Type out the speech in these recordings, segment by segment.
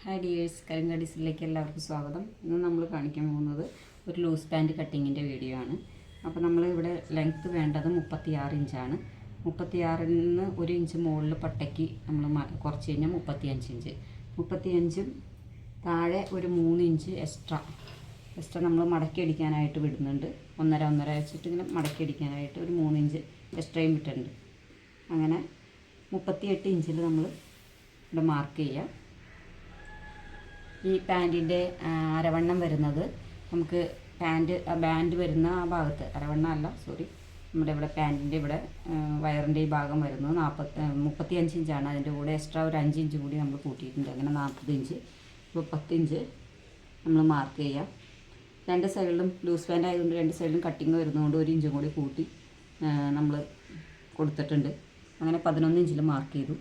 Hi dears, കരിങ്കടിസിലേക്ക് എല്ലാവർക്കും സ്വാഗതം. ഇന്ന് നമ്മൾ കാണിക്കാൻ പോകുന്നത് ഒരു ലൂസ് പാൻറ്റ് കട്ടിങ്ങിൻ്റെ വീഡിയോ ആണ്. അപ്പോൾ നമ്മൾ ഇവിടെ ലെങ്ത്ത് വേണ്ടത് 36 ഇഞ്ചാണ്. 36-ൽ നിന്ന് 1 ഇഞ്ച് മുകളിൽ പട്ടയ്ക്ക് നമ്മൾ കുറച്ച് കഴിഞ്ഞാൽ 35 ഇഞ്ച്. 35-ഉം താഴെ ഒരു 3 ഇഞ്ച് എക്സ്ട്രാ നമ്മൾ മടക്കി അടിക്കാനായിട്ട് വിടുന്നുണ്ട്. ഒന്നര വെച്ചിട്ട് ഇങ്ങനെ മടക്കി അടിക്കാനായിട്ട് ഒരു 3 ഇഞ്ച് എക്സ്ട്രയും വിട്ടിട്ടുണ്ട്. അങ്ങനെ 38 ഇഞ്ചിൽ നമ്മൾ ഇവിടെ മാർക്ക് ചെയ്യുക. ഈ പാൻറ്റിൻ്റെ അരവണ്ണം വരുന്നത് നമുക്ക് ബാൻഡ് വരുന്ന ആ ഭാഗത്ത് നമ്മുടെ ഇവിടെ പാൻറ്റിൻ്റെ ഇവിടെ വയറിൻ്റെ ഈ ഭാഗം വരുന്നത് 35 ഇഞ്ചാണ്. അതിൻ്റെ കൂടെ എക്സ്ട്രാ ഒരു 5 ഇഞ്ച് കൂടി നമ്മൾ കൂട്ടിയിട്ടുണ്ട്. അങ്ങനെ 40 ഇഞ്ച്. ഇപ്പോൾ 10 ഇഞ്ച് നമ്മൾ മാർക്ക് ചെയ്യാം. രണ്ട് സൈഡിലും ലൂസ് പാൻറ്റ് ആയതുകൊണ്ട് രണ്ട് സൈഡിലും കട്ടിങ് വരുന്നതുകൊണ്ട് 1 ഇഞ്ചും കൂടി കൂട്ടി നമ്മൾ കൊടുത്തിട്ടുണ്ട്. അങ്ങനെ 11 ഇഞ്ചിൽ മാർക്ക് ചെയ്തു.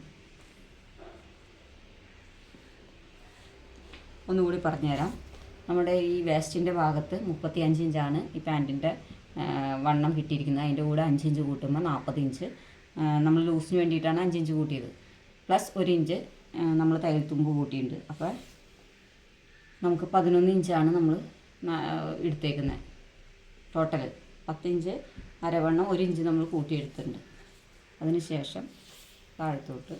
ഒന്നുകൂടി പറഞ്ഞുതരാം. നമ്മുടെ ഈ വേസ്റ്റിൻ്റെ ഭാഗത്ത് 35 ഇഞ്ചാണ് ഈ പാൻറ്റിൻ്റെ വണ്ണം കിട്ടിയിരിക്കുന്നത്. അതിൻ്റെ കൂടെ 5 ഇഞ്ച് കൂട്ടുമ്പോൾ 40 ഇഞ്ച് നമ്മൾ ലൂസിന് വേണ്ടിയിട്ടാണ് 5 ഇഞ്ച് കൂട്ടിയത്. പ്ലസ് 1 ഇഞ്ച് നമ്മൾ തയ്യൽ തുമ്പ് കൂട്ടിയിട്ടുണ്ട്. അപ്പോൾ നമുക്ക് 11 ഇഞ്ചാണ് നമ്മൾ എടുത്തേക്കുന്നത്. ടോട്ടൽ 10 ഇഞ്ച് അരവണ്ണം 1 ഇഞ്ച് നമ്മൾ കൂട്ടിയെടുത്തിട്ടുണ്ട്. അതിന് ശേഷം താഴത്തോട്ട്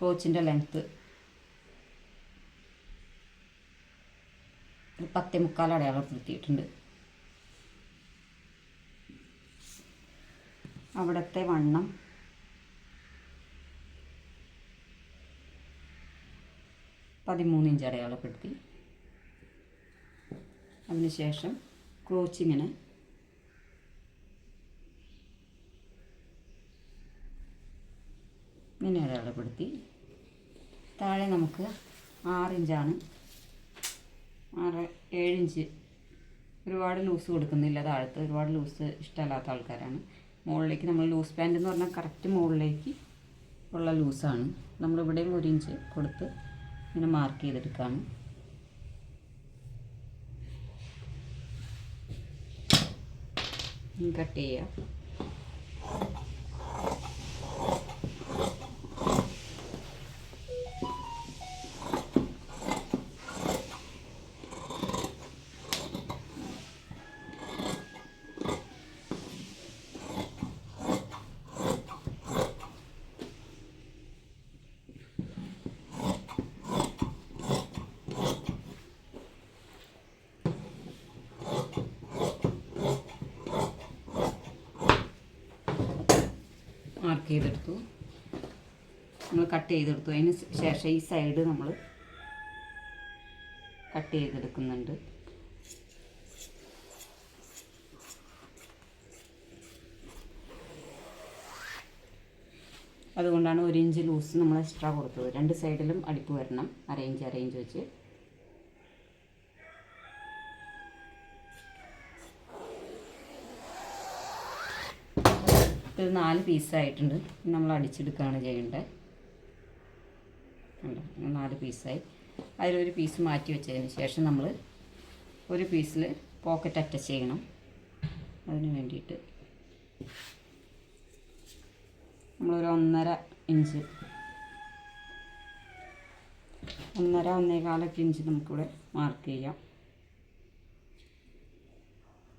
ക്രോച്ചിൻ്റെ ലെങ്ത്ത് 10.25 അടയാളപ്പെടുത്തിയിട്ടുണ്ട്. അവിടുത്തെ വണ്ണം 13 ഇഞ്ച് അടയാളപ്പെടുത്തി. അതിനുശേഷം ക്രോച്ചിങ്ങനെ ഇങ്ങനെ അടയാളപ്പെടുത്തി. താഴെ നമുക്ക് 6 ഇഞ്ചാണ്. 7 ഇഞ്ച് ഒരുപാട് ലൂസ് കൊടുക്കുന്നില്ല. താഴത്ത് ഒരുപാട് ലൂസ് ഇഷ്ടമല്ലാത്ത ആൾക്കാരാണ്. മുകളിലേക്ക് നമ്മൾ ലൂസ് പാൻറ്റ് എന്ന് പറഞ്ഞാൽ കറക്റ്റ് മുകളിലേക്ക് ഉള്ള ലൂസാണ്. നമ്മളിവിടെയും 1 ഇഞ്ച് കൊടുത്ത് ഇങ്ങനെ മാർക്ക് ചെയ്തെടുക്കുകയാണ്. കട്ട് ചെയ്യുക. മാർക്ക് ചെയ്തെടുത്തു, നമ്മൾ കട്ട് ചെയ്തെടുത്തു. അതിന് ശേഷം ഈ സൈഡ് നമ്മൾ കട്ട് ചെയ്തെടുക്കുന്നുണ്ട്. അതുകൊണ്ടാണ് 1 ഇഞ്ച് ലൂസ് നമ്മൾ എക്സ്ട്രാ കൊടുത്തത്. രണ്ട് സൈഡിലും അടിപ്പ് വരണം. അര ഇഞ്ച് വെച്ച്. ഇത് 4 പീസായിട്ടുണ്ട്. നമ്മൾ അടിച്ചെടുക്കുകയാണ് ചെയ്യേണ്ടത്. 4 പീസായി. അതിലൊരു പീസ് മാറ്റി വെച്ചതിന് ശേഷം നമ്മൾ ഒരു പീസിൽ പോക്കറ്റ് അറ്റാച്ച് ചെയ്യണം. അതിന് വേണ്ടിയിട്ട് നമ്മളൊരു 1.5 ഇഞ്ച് 1.5 ഇഞ്ച് നമുക്കിവിടെ മാർക്ക് ചെയ്യാം.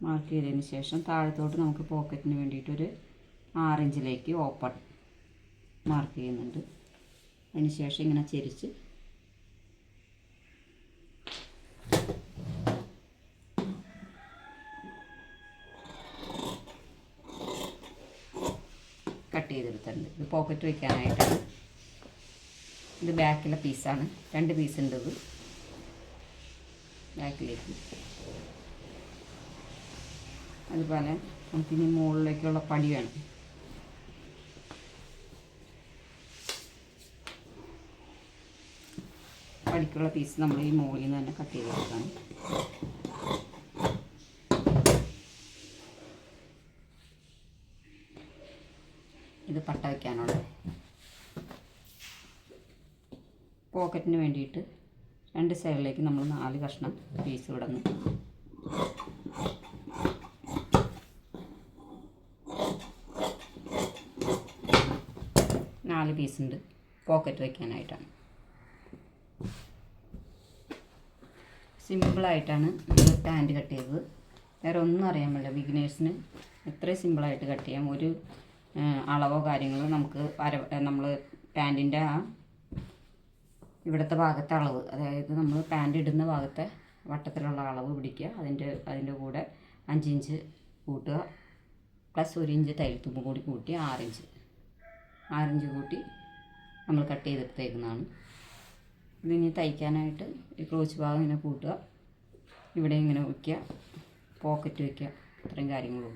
മാർക്ക് ചെയ്തതിന് ശേഷം താഴത്തോട്ട് നമുക്ക് പോക്കറ്റിന് വേണ്ടിയിട്ടൊരു 6 ഇഞ്ചിലേക്ക് ഓപ്പൺ മാർക്ക് ചെയ്യുന്നുണ്ട്. അതിന് ശേഷം ഇങ്ങനെ ചെരിച്ച് കട്ട് ചെയ്തെടുത്തിട്ടുണ്ട്. ഇത് പോക്കറ്റ് വയ്ക്കാനായിട്ടാണ്. ഇത് ബാക്കിലെ പീസാണ്. 2 പീസ് ഉണ്ട്. ഇത് ബാക്കിലേക്ക്. അതുപോലെ നമുക്കിനി മുകളിലേക്കുള്ള പടി വേണം. പടിക്കുള്ള പീസ് നമ്മൾ ഈ മുകളിൽ നിന്ന് തന്നെ കട്ട് ചെയ്തെടുക്കണം. ഇത് പട്ട വയ്ക്കാനുള്ള പോക്കറ്റിന് വേണ്ടിയിട്ട് 2 സൈഡിലേക്ക് നമ്മൾ 4 കഷ്ണം പീസ് വിടുന്നു. 4 4 പീസുണ്ട് പോക്കറ്റ് വയ്ക്കാനായിട്ടാണ്. സിമ്പിളായിട്ടാണ് നമ്മൾ പാൻറ്റ് കട്ട് ചെയ്തത്. വേറെ ഒന്നും അറിയാൻ പറ്റില്ല. ബിഗിനേഴ്സിന് എത്രയും സിമ്പിളായിട്ട് കട്ട് ചെയ്യാം. ഒരു അളവോ കാര്യങ്ങളോ നമുക്ക് നമ്മൾ പാൻറ്റിൻ്റെ ഇവിടുത്തെ ഭാഗത്തെ അളവ്, അതായത് നമ്മൾ പാൻറ്റ് ഇടുന്ന ഭാഗത്തെ വട്ടത്തിലുള്ള അളവ് പിടിക്കുക. അതിൻ്റെ കൂടെ 5 ഇഞ്ച് കൂട്ടുക, പ്ലസ് 1 ഇഞ്ച് തയ്യൽ തുമ്പ് കൂടി കൂട്ടി 6 ഇഞ്ച് കൂട്ടി നമ്മൾ കട്ട് ചെയ്തെടുത്തേക്കുന്നതാണ്. ഇതിനി തയ്ക്കാനായിട്ട് ഈ ക്രോച്ച് ഭാഗം ഇങ്ങനെ കൂട്ടുക, ഇവിടെ ഇങ്ങനെ വയ്ക്കുക, പോക്കറ്റ് വയ്ക്കുക, ഇത്രയും കാര്യങ്ങളുള്ളൂ.